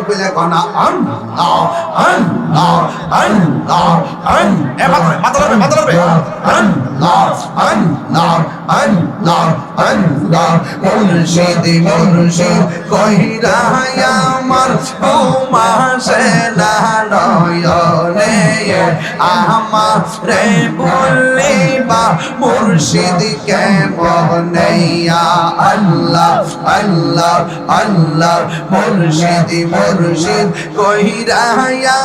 খুলে কনা আল্লাহ আল্লাহ আল্লাহ এ মাথা লাগবে আল্লাহ আল্লাহ আল্লাহ আল্লাহ মুর্শিদ মুর্শিদ কইরা আমার ঘুমাসে না নয়নে আমার রে বলিবা মুর্শিদ কেমনে আল্লাহ আল্লাহ আল্লাহ মুর্শিদ মুর্শিদ কইরা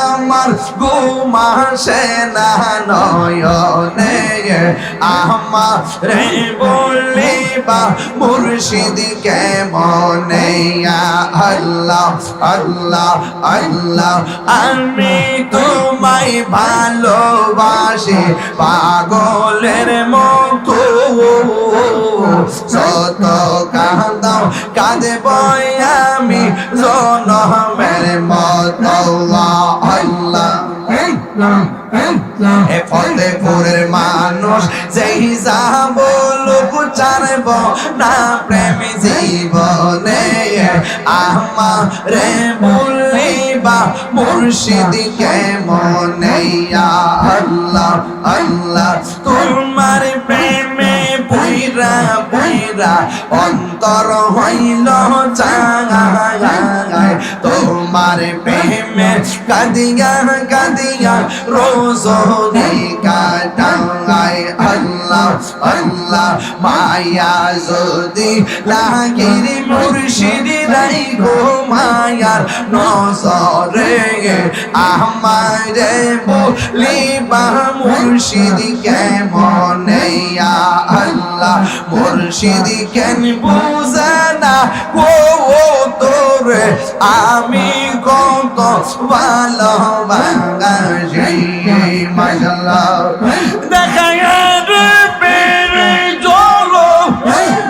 আমার ঘুমাসে না নয়নে আমার রে বলিবা মুর্শিদ কেমনে আল্লাহ আল্লাহ আল্লাহ আমি তোমায় ভালোবাসি পাগলের মতো যত কাঁদাও কাঁদব আমি জনমের মতো আল্লাহ এ ফতেপুরের মানুষ যেই যা বলুক চারব না প্রেম জীবনে আমারে বলিবা মুর্শিদ কেমনে আল্লাহ আল্লাহ তোমার প্রেমে পুইরা পুইরা অন্তর হইল চাঙায় তোমার প্রেমে কাঁদিয়া কাঁদিয়া রোজনে কাটায় আল্লাহ আল্লাহ মায়া যদি লাগির মুর্শিদ রাই গো মায়ার নজরে আমারে বলিবা মুর্শিদ কেমনে আল্লাহ মুর্শিদ কেন বুঝে না ও তোরে আমি কত ভালোবাসি মাশাআল্লাহ দেখায় রে পেরে চলো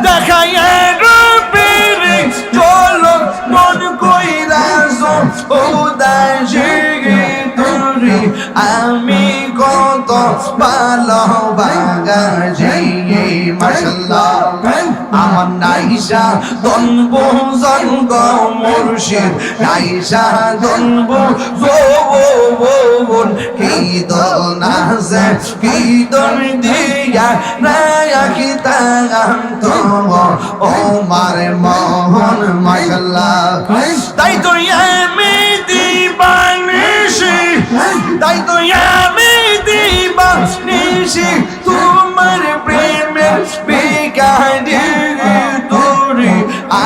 দেখায় রে পেরে চলো মন কইরাছো উদাসী তোরে আমি কত ভালোবাসি মাশাআল্লাহ আমার নাইসা দনব জনগ মুর্শিদ নাইসা দনব জোবন কি দনাজে কি দন দিয়া রাখি তাগাম তো ও মারে মোহন মাশাআল্লাহ তাই তো আমি দিবানিশি তাই তো আমি দিবানিশি তোমার প্রেমে বিকারি তোরে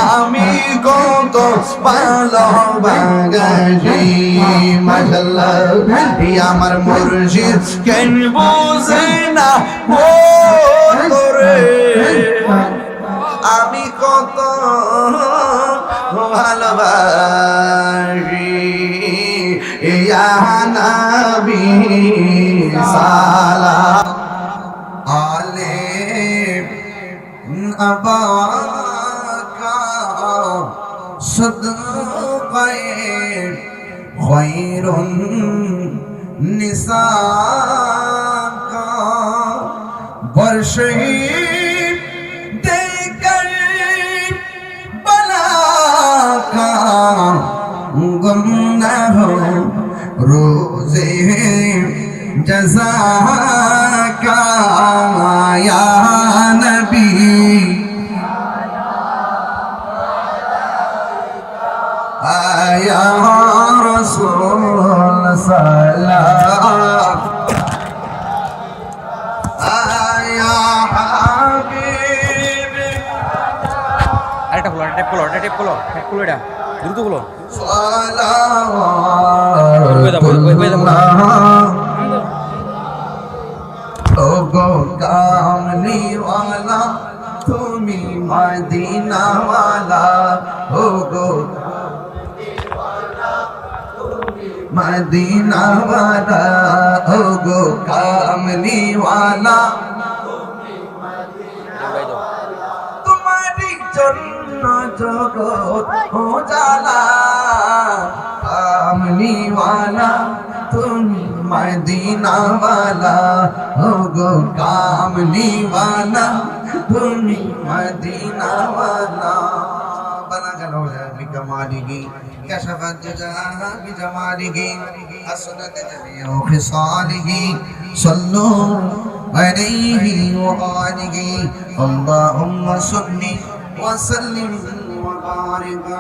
আমি কত ভালোবাসি মাশাআল্লাহ আমার মুর্শিদ কেন বুঝে না ও তোরে আমি কত ভালোবাসি ইয়া নবী সালাম আলাইহি আবাকা সদকায়ে খৈরুন নিসাকা বর্ষে गुमनाह रोज़े जज़ा का या नबी आया रसूल सलाम आया हबीब টেপ খোলো এটা দ্রুত খোলো ওগো কামলিওয়ালা তুমি মদিনাওয়ালা ওগো মদিনাওয়ালা ওগো কামলিওয়ালা তোমারই জন্য জগৎ উজালা কামলিওয়ালা তুমি মদিনাওয়ালা ওগো কামলিওয়ালা তুমি মদিনাওয়ালা বলা গেল كماله كشف الدجى بجماله حسنت جميع خصاله صلوا عليه وآله اللهم صل وسلم وبارك